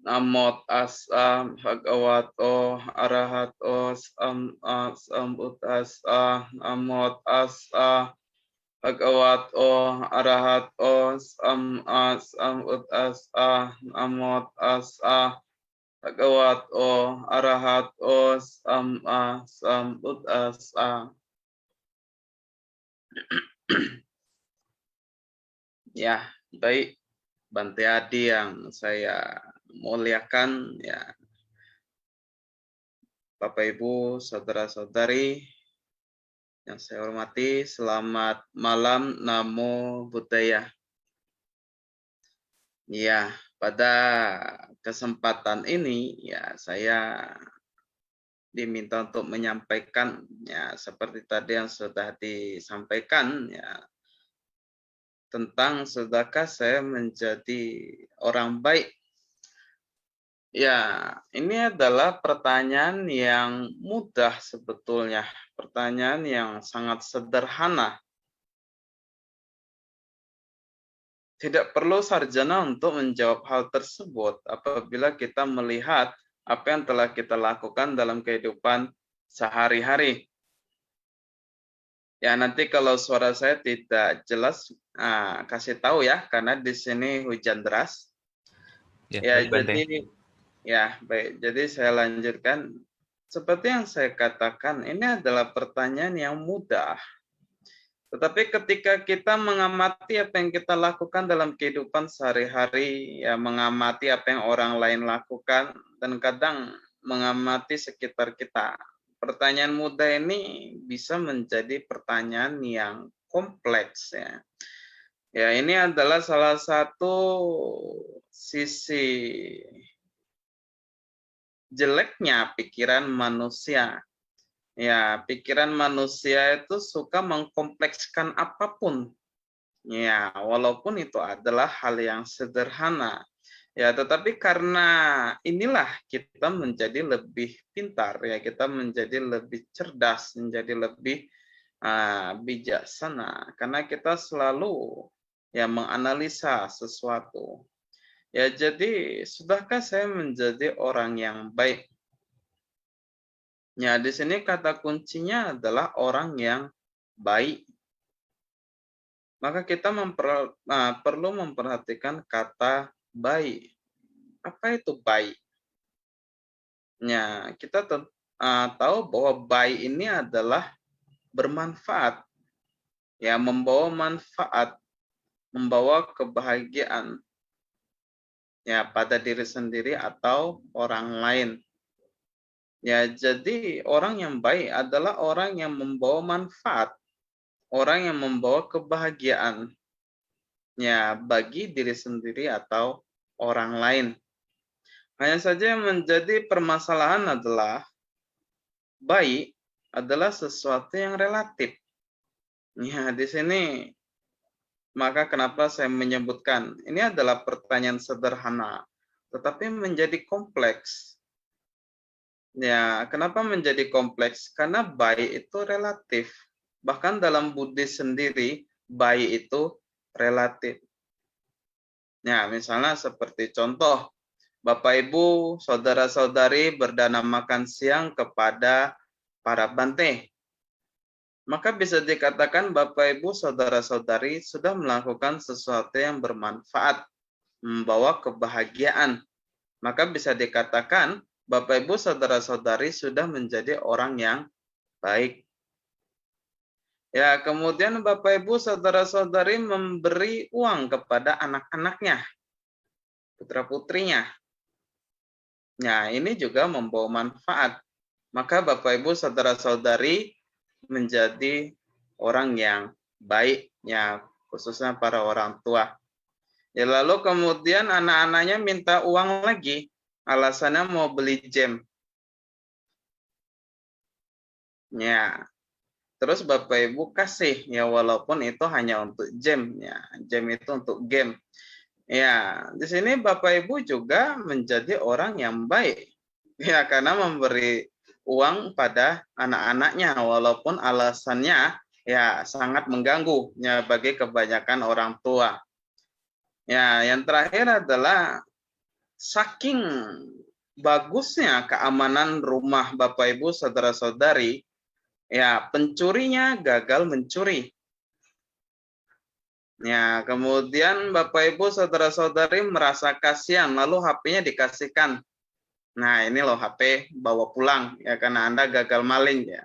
Namo tassa bhagavato arahato sambuddhassa. Namo tassa bhagavato arahato sambuddhassa. Namo tassa bhagavato arahato sambuddhassa. Ya, baik. Bante Adi yang saya muliakan, ya, Bapak Ibu, saudara-saudari yang saya hormati, selamat malam, Namo Buddhaya. Ya, pada kesempatan ini ya saya diminta untuk menyampaikan ya seperti tadi yang sudah disampaikan ya tentang sudahkah saya menjadi orang baik. Ya, ini adalah pertanyaan yang mudah sebetulnya, pertanyaan yang sangat sederhana. Tidak perlu sarjana untuk menjawab hal tersebut apabila kita melihat apa yang telah kita lakukan dalam kehidupan sehari-hari. Ya, nanti kalau suara saya tidak jelas, kasih tahu ya, karena di sini hujan deras. Ya, baik, Bante. Baik. Jadi saya lanjutkan. Seperti yang saya katakan, ini adalah pertanyaan yang mudah. Tetapi ketika kita mengamati apa yang kita lakukan dalam kehidupan sehari-hari, ya mengamati apa yang orang lain lakukan, dan kadang mengamati sekitar kita. Pertanyaan mudah ini bisa menjadi pertanyaan yang kompleks ya. Ya, ini adalah salah satu sisi jeleknya pikiran manusia. Ya, pikiran manusia itu suka mengkomplekskan apapun. Ya, walaupun itu adalah hal yang sederhana. Ya, tetapi karena inilah kita menjadi lebih pintar, ya kita menjadi lebih cerdas, menjadi lebih bijaksana, karena kita selalu ya menganalisa sesuatu. Ya, jadi sudahkah saya menjadi orang yang baik? Ya, di sini kata kuncinya adalah orang yang baik. Maka kita perlu memperhatikan kata baik. Apa itu baik? Ya, kita tahu bahwa baik ini adalah bermanfaat. Ya, membawa manfaat, membawa kebahagiaan. Ya, pada diri sendiri atau orang lain. Ya, jadi orang yang baik adalah orang yang membawa manfaat, orang yang membawa kebahagiaan ya bagi diri sendiri atau orang lain. Hanya saja yang menjadi permasalahan adalah baik adalah sesuatu yang relatif. Ya, di sini maka kenapa saya menyebutkan ini adalah pertanyaan sederhana tetapi menjadi kompleks. Ya, kenapa menjadi kompleks? Karena baik itu relatif. Bahkan dalam Buddhis sendiri, baik itu relatif. Ya, misalnya seperti contoh, Bapak Ibu, saudara-saudari berdana makan siang kepada para bante. Maka bisa dikatakan Bapak Ibu, saudara-saudari sudah melakukan sesuatu yang bermanfaat, membawa kebahagiaan. Maka bisa dikatakan Bapak Ibu saudara-saudari sudah menjadi orang yang baik. Ya, kemudian Bapak Ibu saudara-saudari memberi uang kepada anak-anaknya, putra-putrinya. Ya, ini juga membawa manfaat. Maka Bapak Ibu saudara-saudari menjadi orang yang baik, ya, khususnya para orang tua. Ya, lalu kemudian anak-anaknya minta uang lagi, alasannya mau beli jam. Ya, terus Bapak Ibu kasih ya walaupun itu hanya untuk game ya. Game itu untuk game. Ya, di sini Bapak Ibu juga menjadi orang yang baik. Ya, karena memberi uang pada anak-anaknya walaupun alasannya ya sangat mengganggu ya bagi kebanyakan orang tua. Ya, yang terakhir adalah saking bagusnya keamanan rumah Bapak Ibu saudara-saudari, ya pencurinya gagal mencuri. Ya, kemudian Bapak Ibu saudara-saudari merasa kasihan, lalu HP-nya dikasihkan. Nah, ini loh HP, bawa pulang ya karena Anda gagal maling ya.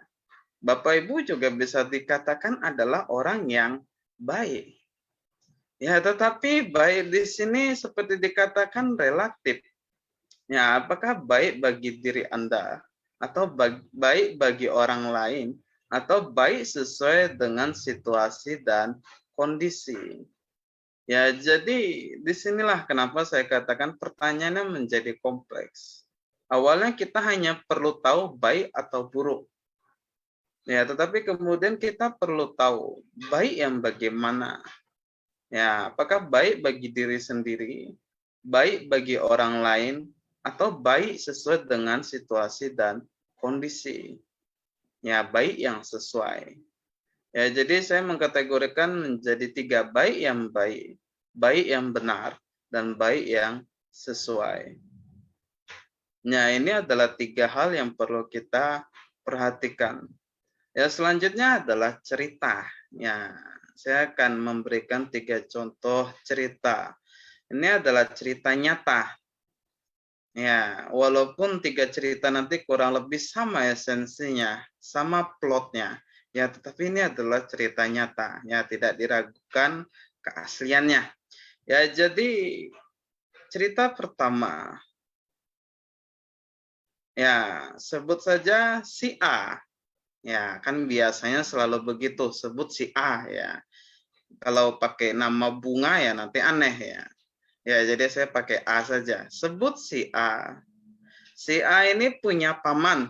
Bapak Ibu juga bisa dikatakan adalah orang yang baik. Ya, tetapi baik di sini seperti dikatakan relatif. Ya, apakah baik bagi diri Anda atau baik bagi orang lain atau baik sesuai dengan situasi dan kondisi. Ya, jadi disinilah kenapa saya katakan pertanyaannya menjadi kompleks. Awalnya kita hanya perlu tahu baik atau buruk. Ya, tetapi kemudian kita perlu tahu baik yang bagaimana. Ya, apakah baik bagi diri sendiri, baik bagi orang lain, atau baik sesuai dengan situasi dan kondisi. Ya, baik yang sesuai. Ya, jadi saya mengkategorikan menjadi 3 baik yang benar, dan baik yang sesuai. Nah, ini adalah 3 hal yang perlu kita perhatikan. Ya, selanjutnya adalah cerita. Ya, saya akan memberikan 3 contoh cerita. Ini adalah cerita nyata. Ya, walaupun 3 cerita nanti kurang lebih sama esensinya, sama plotnya. Ya, tetapi ini adalah cerita nyata. Ya, tidak diragukan keasliannya. Ya, jadi cerita pertama. Ya, sebut saja si A. Ya, kan biasanya selalu begitu, sebut si A ya. Kalau pakai nama bunga ya nanti aneh ya. Ya, jadi saya pakai A saja. Sebut si A. Si A ini punya paman.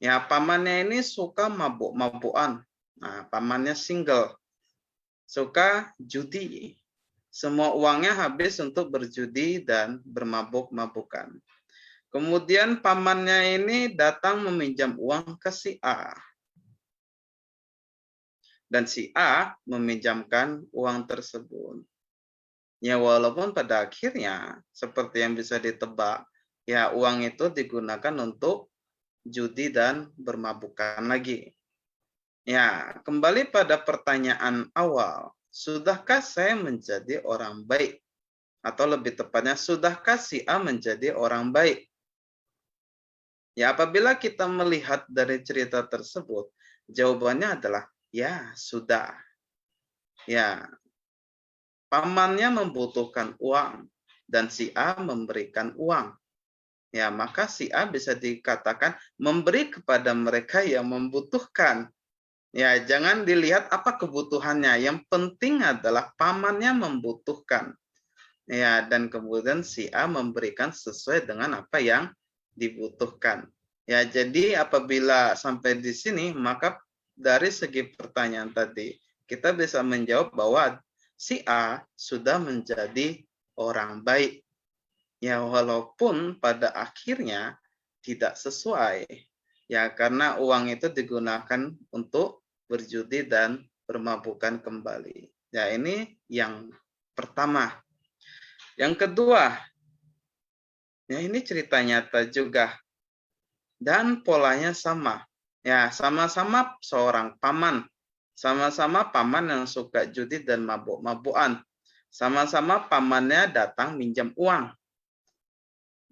Ya, pamannya ini suka mabuk-mabukan. Nah, pamannya single. Suka judi. Semua uangnya habis untuk berjudi dan bermabuk-mabukan. Kemudian pamannya ini datang meminjam uang ke si A. Dan si A meminjamkan uang tersebut. Ya, walaupun pada akhirnya seperti yang bisa ditebak, ya uang itu digunakan untuk judi dan bermabukan lagi. Ya, kembali pada pertanyaan awal, sudahkah saya menjadi orang baik? Atau lebih tepatnya, sudahkah si A menjadi orang baik? Ya, apabila kita melihat dari cerita tersebut, jawabannya adalah ya, sudah. Ya, pamannya membutuhkan uang dan si A memberikan uang. Ya, maka si A bisa dikatakan memberi kepada mereka yang membutuhkan. Ya, jangan dilihat apa kebutuhannya. Yang penting adalah pamannya membutuhkan. Ya, dan kemudian si A memberikan sesuai dengan apa yang dibutuhkan. Ya, jadi apabila sampai di sini, maka dari segi pertanyaan tadi, kita bisa menjawab bahwa si A sudah menjadi orang baik. Ya, walaupun pada akhirnya tidak sesuai. Ya, karena uang itu digunakan untuk berjudi dan bermabukan kembali. Ya, ini yang pertama. Yang kedua, ya ini cerita nyata juga. Dan polanya sama. Ya, sama-sama seorang paman. Sama-sama paman yang suka judi dan mabuk-mabukan. Sama-sama pamannya datang minjam uang.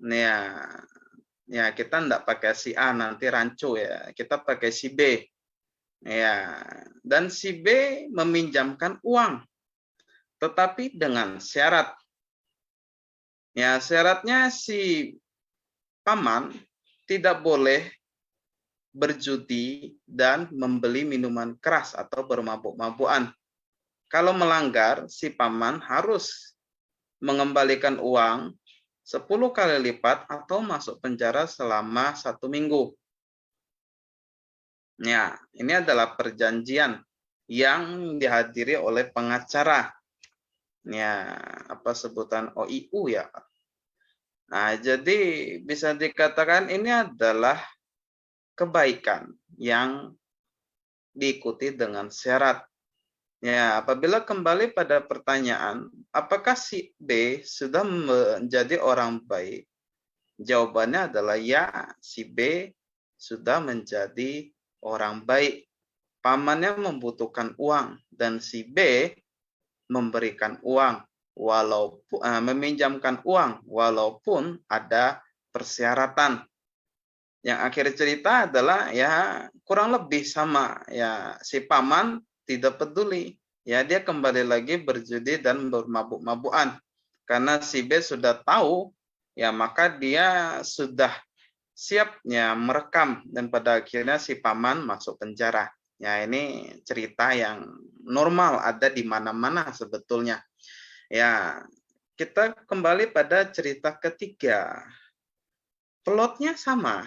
Ya, ya kita enggak pakai si A nanti rancu ya. Kita pakai si B. Ya, dan si B meminjamkan uang. Tetapi dengan syarat. Ya, syaratnya si paman tidak boleh berjudi dan membeli minuman keras atau bermabuk-mabukan. Kalau melanggar, si paman harus mengembalikan uang 10 kali lipat atau masuk penjara selama 1 minggu. Ya, ini adalah perjanjian yang dihadiri oleh pengacara. Ya, apa sebutan OIU ya. Nah, jadi bisa dikatakan ini adalah kebaikan yang diikuti dengan syarat. Ya, apabila kembali pada pertanyaan, apakah si B sudah menjadi orang baik? Jawabannya adalah ya, si B sudah menjadi orang baik. Pamannya membutuhkan uang dan si B memberikan uang walaupun meminjamkan uang walaupun ada persyaratan. Yang akhir cerita adalah ya kurang lebih sama, ya si paman tidak peduli, ya dia kembali lagi berjudi dan bermabuk-mabukan karena si B sudah tahu, ya maka dia sudah siapnya merekam dan pada akhirnya si paman masuk penjara. Ya ini cerita yang normal ada di mana-mana sebetulnya. Ya, kita kembali pada cerita ketiga. Plotnya sama.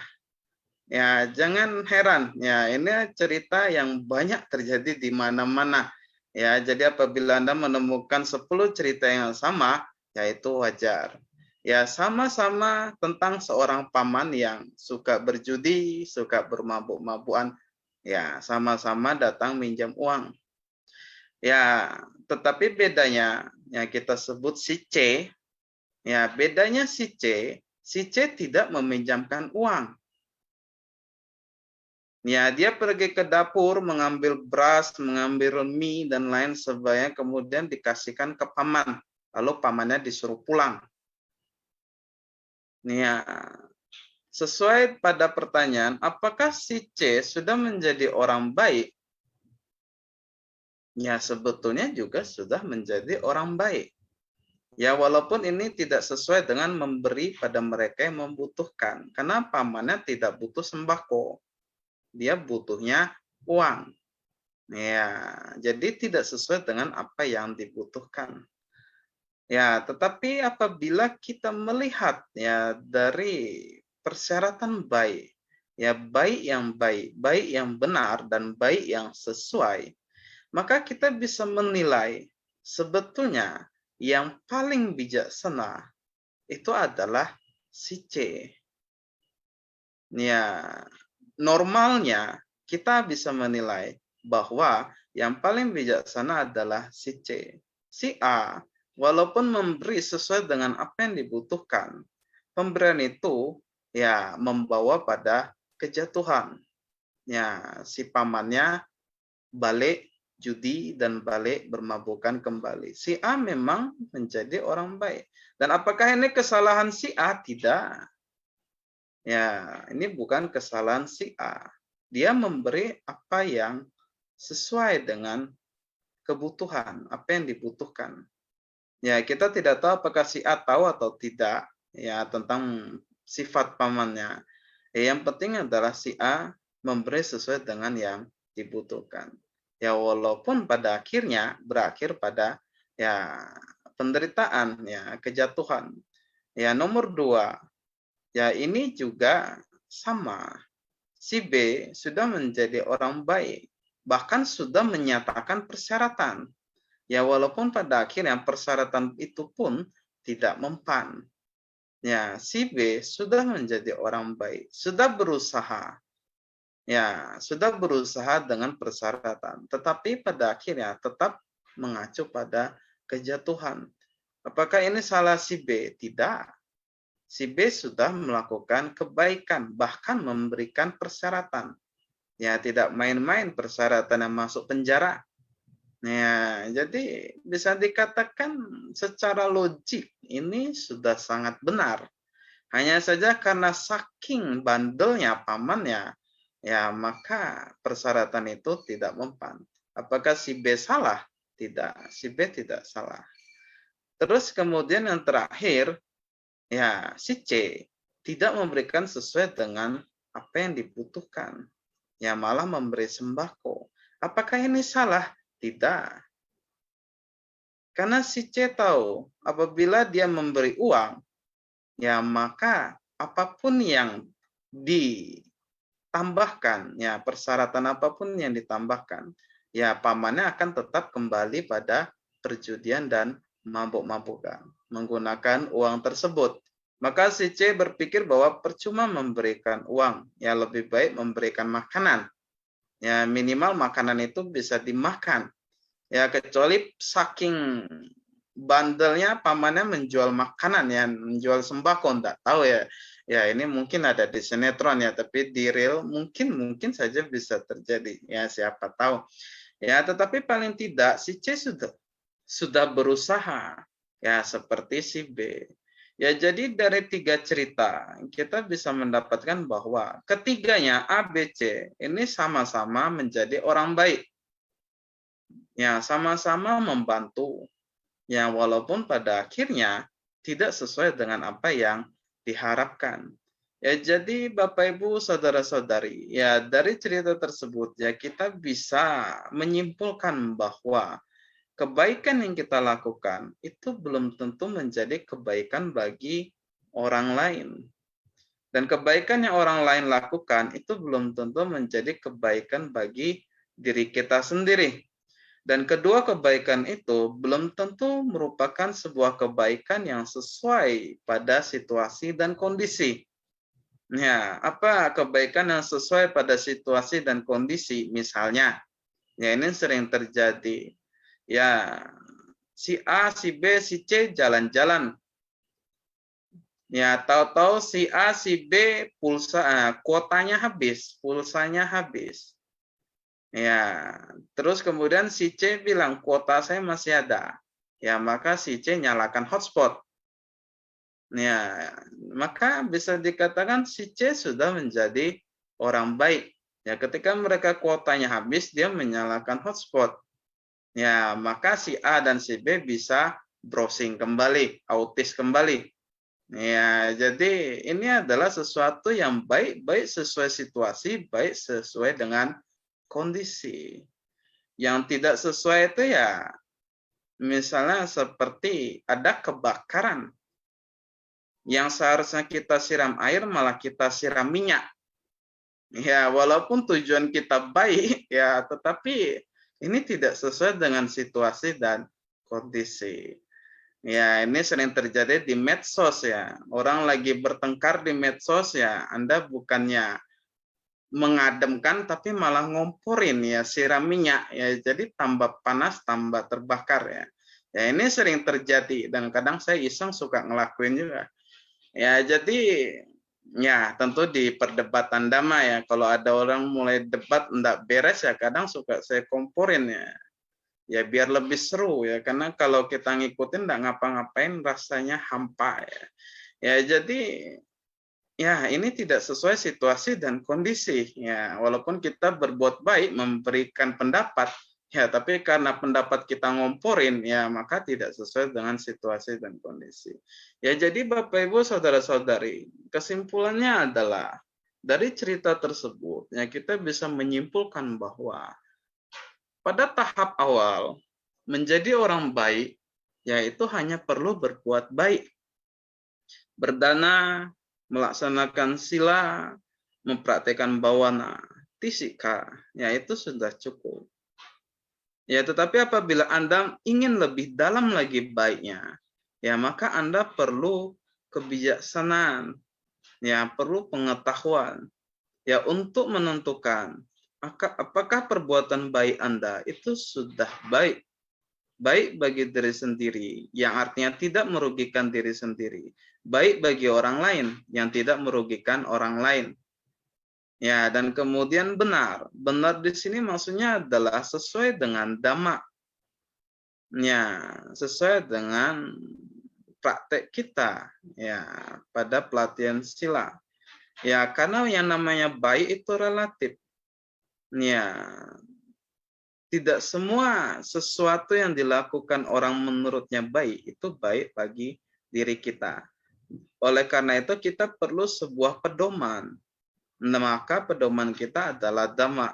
Ya, jangan heran. Ya, ini cerita yang banyak terjadi di mana-mana. Ya, jadi apabila Anda menemukan 10 cerita yang sama, ya itu wajar. Ya, sama-sama tentang seorang paman yang suka berjudi, suka bermabuk-mabukan. Ya, sama-sama datang minjam uang. Ya, tetapi bedanya, ya kita sebut si C. Ya, bedanya si C tidak meminjamkan uang. Ya, dia pergi ke dapur mengambil beras, mengambil mie dan lain sebagainya, kemudian dikasihkan ke paman. Lalu pamannya disuruh pulang. Ya, sesuai pada pertanyaan, apakah si C sudah menjadi orang baik? Ya, sebetulnya juga sudah menjadi orang baik. Ya, walaupun ini tidak sesuai dengan memberi pada mereka yang membutuhkan. Karena pamannya tidak butuh sembako. Dia butuhnya uang. Ya, jadi tidak sesuai dengan apa yang dibutuhkan. Ya, tetapi apabila kita melihat ya dari persyaratan baik, ya baik yang benar dan baik yang sesuai, maka kita bisa menilai sebetulnya yang paling bijaksana itu adalah si C. Ya, normalnya kita bisa menilai bahwa yang paling bijaksana adalah si C. Si A, walaupun memberi sesuai dengan apa yang dibutuhkan, pemberian itu ya membawa pada kejatuhan. Ya, si pamannya balik judi dan balik bermabukan kembali. Si A memang menjadi orang baik. Dan apakah ini kesalahan si A? Tidak. Ya, ini bukan kesalahan si A. Dia memberi apa yang sesuai dengan kebutuhan, apa yang dibutuhkan. Ya, kita tidak tahu apakah si A tahu atau tidak ya tentang sifat pamannya. Ya, yang penting adalah si A memberi sesuai dengan yang dibutuhkan. Ya, walaupun pada akhirnya berakhir pada ya penderitaan, ya kejatuhan. Ya, nomor 2, ya ini juga sama. Si B sudah menjadi orang baik, bahkan sudah menyatakan persyaratan. Ya walaupun pada akhirnya persyaratan itu pun tidak mempan. Ya, si B sudah menjadi orang baik, sudah berusaha. Ya, sudah berusaha dengan persyaratan, tetapi pada akhirnya tetap mengacu pada kejatuhan. Apakah ini salah si B? Tidak. Si B sudah melakukan kebaikan, bahkan memberikan persyaratan. Ya, tidak main-main persyaratan yang masuk penjara. Ya, jadi bisa dikatakan secara logik ini sudah sangat benar. Hanya saja karena saking bandelnya pamannya, ya maka persyaratan itu tidak mempan. Apakah si B salah? Tidak, si B tidak salah. Terus kemudian yang terakhir, ya si C tidak memberikan sesuai dengan apa yang dibutuhkan. Ya malah memberi sembako. Apakah ini salah? Tidak. Karena si C tahu apabila dia memberi uang, ya maka apapun yang ditambahkan, ya persyaratan apapun yang ditambahkan, ya pamannya akan tetap kembali pada perjudian dan mabuk-mabukan menggunakan uang tersebut. Maka si C berpikir bahwa percuma memberikan uang, ya lebih baik memberikan makanan. Ya minimal makanan itu bisa dimakan. Ya, kecuali saking bandelnya pamannya menjual makanan ya, menjual sembako, enggak tahu ya. Ya, ini mungkin ada di sinetron ya, tapi di real mungkin saja bisa terjadi. Ya, siapa tahu. Ya, tetapi paling tidak si C sudah berusaha ya seperti si B. Ya, jadi dari 3 cerita kita bisa mendapatkan bahwa ketiganya A, B, C ini sama-sama menjadi orang baik. Ya, sama-sama membantu. Ya, walaupun pada akhirnya tidak sesuai dengan apa yang diharapkan. Ya, jadi Bapak Ibu saudara-saudari, ya dari cerita tersebut ya kita bisa menyimpulkan bahwa kebaikan yang kita lakukan itu belum tentu menjadi kebaikan bagi orang lain. Dan kebaikan yang orang lain lakukan itu belum tentu menjadi kebaikan bagi diri kita sendiri. Dan kedua kebaikan itu belum tentu merupakan sebuah kebaikan yang sesuai pada situasi dan kondisi. Ya, apa kebaikan yang sesuai pada situasi dan kondisi? Misalnya, ya ini sering terjadi. Ya, si A, si B, si C jalan-jalan. Ya, tahu-tahu si A, si B kuotanya habis, pulsanya habis. Ya, terus kemudian si C bilang kuota saya masih ada. Ya, maka si C nyalakan hotspot. Ya, maka bisa dikatakan si C sudah menjadi orang baik. Ya, ketika mereka kuotanya habis, dia menyalakan hotspot. Ya, maka si A dan si B bisa browsing kembali, autis kembali. Ya, jadi ini adalah sesuatu yang baik sesuai situasi, baik sesuai dengan kondisi. Yang tidak sesuai itu ya, misalnya seperti ada kebakaran. Yang seharusnya kita siram air, malah kita siram minyak. Ya, walaupun tujuan kita baik, ya, tetapi ini tidak sesuai dengan situasi dan kondisi. Ya, ini sering terjadi di medsos ya. Orang lagi bertengkar di medsos ya, Anda bukannya mengademkan tapi malah ngomporin ya, siram minyak ya. Jadi tambah panas, tambah terbakar ya. Ya, ini sering terjadi dan kadang saya iseng suka ngelakuin juga. Ya, jadi ya tentu di perdebatan damai ya. Kalau ada orang mulai debat enggak beres ya kadang suka saya komporin ya. Ya biar lebih seru ya, karena kalau kita ngikutin enggak ngapa-ngapain rasanya hampa ya. Ya jadi ya ini tidak sesuai situasi dan kondisi ya. Walaupun kita berbuat baik memberikan pendapat ya, tapi karena pendapat kita ngomporin ya maka tidak sesuai dengan situasi dan kondisi. Ya jadi Bapak Ibu saudara-saudari, kesimpulannya adalah dari cerita tersebut ya kita bisa menyimpulkan bahwa pada tahap awal menjadi orang baik yaitu hanya perlu berbuat baik, berdana, melaksanakan sila, mempraktekkan bawana, tisika, ya itu sudah cukup. Ya, tetapi apabila Anda ingin lebih dalam lagi baiknya, ya maka Anda perlu kebijaksanaan, ya perlu pengetahuan, ya untuk menentukan apakah perbuatan baik Anda itu sudah baik. Baik bagi diri sendiri, yang artinya tidak merugikan diri sendiri. Baik bagi orang lain, yang tidak merugikan orang lain. Ya, dan kemudian benar. Benar di sini maksudnya adalah sesuai dengan dhamma. Ya, sesuai dengan praktek kita ya pada pelatihan sila. Ya, karena yang namanya baik itu relatif. Ya, tidak semua sesuatu yang dilakukan orang menurutnya baik itu baik bagi diri kita. Oleh karena itu kita perlu sebuah pedoman. Nah, maka pedoman kita adalah dhamma.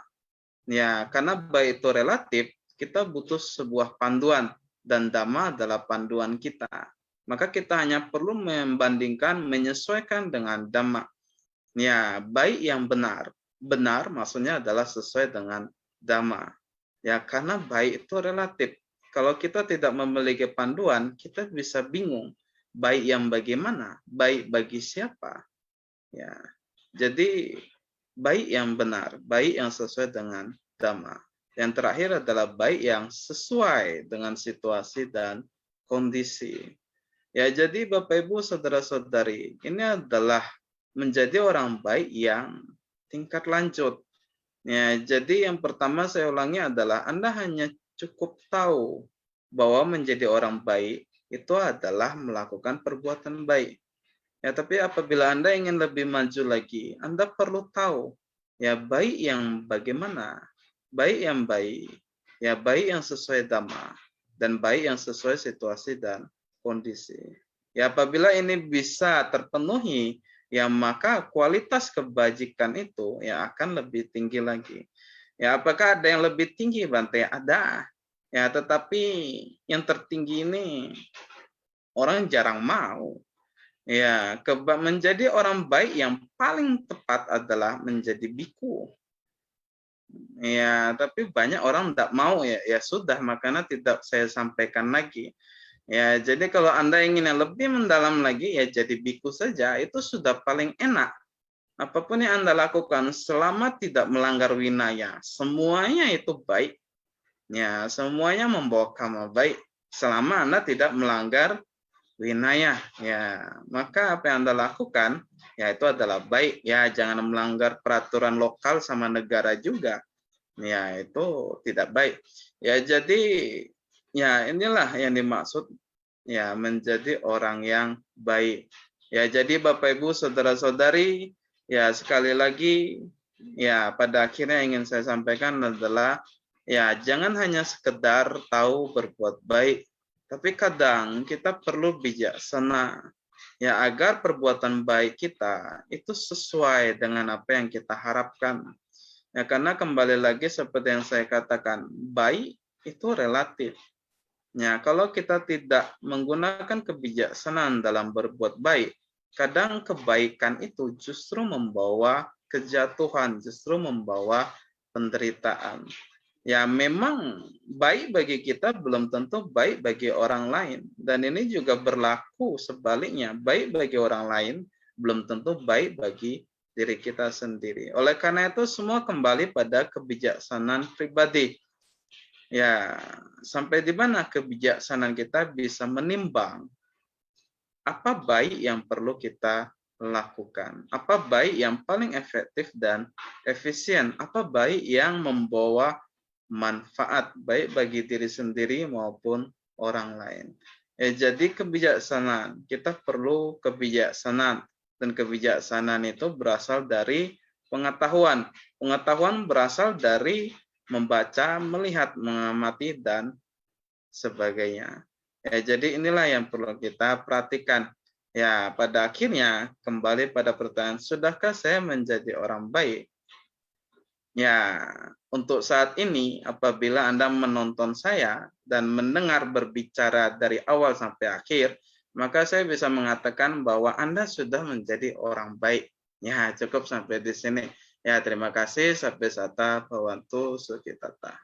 Ya, karena baik itu relatif, kita butuh sebuah panduan dan dhamma adalah panduan kita. Maka kita hanya perlu membandingkan, menyesuaikan dengan dhamma. Ya, baik yang benar. Benar maksudnya adalah sesuai dengan dhamma. Ya, karena baik itu relatif. Kalau kita tidak memiliki panduan, kita bisa bingung. Baik yang bagaimana? Baik bagi siapa? Ya. Jadi baik yang benar, baik yang sesuai dengan dhamma. Yang terakhir adalah baik yang sesuai dengan situasi dan kondisi. Ya, jadi Bapak Ibu saudara-saudari, ini adalah menjadi orang baik yang tingkat lanjut. Ya, jadi yang pertama saya ulangi adalah Anda hanya cukup tahu bahwa menjadi orang baik itu adalah melakukan perbuatan baik. Ya, tapi apabila Anda ingin lebih maju lagi, Anda perlu tahu ya baik yang bagaimana, baik yang baik, ya baik yang sesuai dhamma dan baik yang sesuai situasi dan kondisi. Ya, apabila ini bisa terpenuhi, ya maka kualitas kebajikan itu ya akan lebih tinggi lagi. Ya, apakah ada yang lebih tinggi, Bante? Ada. Ya, tetapi yang tertinggi ini orang jarang mau. Ya, menjadi orang baik yang paling tepat adalah menjadi biku. Ya, tapi banyak orang tidak mau ya. Ya sudah, makanya tidak saya sampaikan lagi. Ya, jadi kalau Anda ingin yang lebih mendalam lagi, ya jadi biku saja. Itu sudah paling enak. Apapun yang Anda lakukan selama tidak melanggar winaya, semuanya itu baik. Ya, semuanya membawa karma baik selama Anda tidak melanggar winaya. Ya, maka apa yang Anda lakukan ya itu adalah baik. Ya, jangan melanggar peraturan lokal sama negara juga. Ya, itu tidak baik. Ya, jadi ya inilah yang dimaksud ya menjadi orang yang baik. Ya, jadi Bapak Ibu saudara-saudari, ya sekali lagi ya pada akhirnya ingin saya sampaikan adalah ya jangan hanya sekedar tahu berbuat baik, tapi kadang kita perlu bijaksana ya agar perbuatan baik kita itu sesuai dengan apa yang kita harapkan. Ya, karena kembali lagi seperti yang saya katakan, baik itu relatif. Ya, kalau kita tidak menggunakan kebijaksanaan dalam berbuat baik, kadang kebaikan itu justru membawa kejatuhan, justru membawa penderitaan. Ya, memang baik bagi kita belum tentu baik bagi orang lain. Dan ini juga berlaku sebaliknya, baik bagi orang lain belum tentu baik bagi diri kita sendiri. Oleh karena itu semua kembali pada kebijaksanaan pribadi. Ya, sampai di mana kebijaksanaan kita bisa menimbang apa baik yang perlu kita lakukan, apa baik yang paling efektif dan efisien, apa baik yang membawa manfaat baik bagi diri sendiri maupun orang lain. Jadi kebijaksanaan, kita perlu kebijaksanaan dan kebijaksanaan itu berasal dari pengetahuan. Pengetahuan berasal dari membaca, melihat, mengamati, dan sebagainya. Ya, jadi inilah yang perlu kita perhatikan. Ya, pada akhirnya kembali pada pertanyaan, sudahkah saya menjadi orang baik? Ya, untuk saat ini apabila Anda menonton saya dan mendengar berbicara dari awal sampai akhir, maka saya bisa mengatakan bahwa Anda sudah menjadi orang baik. Ya, cukup sampai di sini. Ya, terima kasih. Sampai sata, Bhawantu, Sukhitata.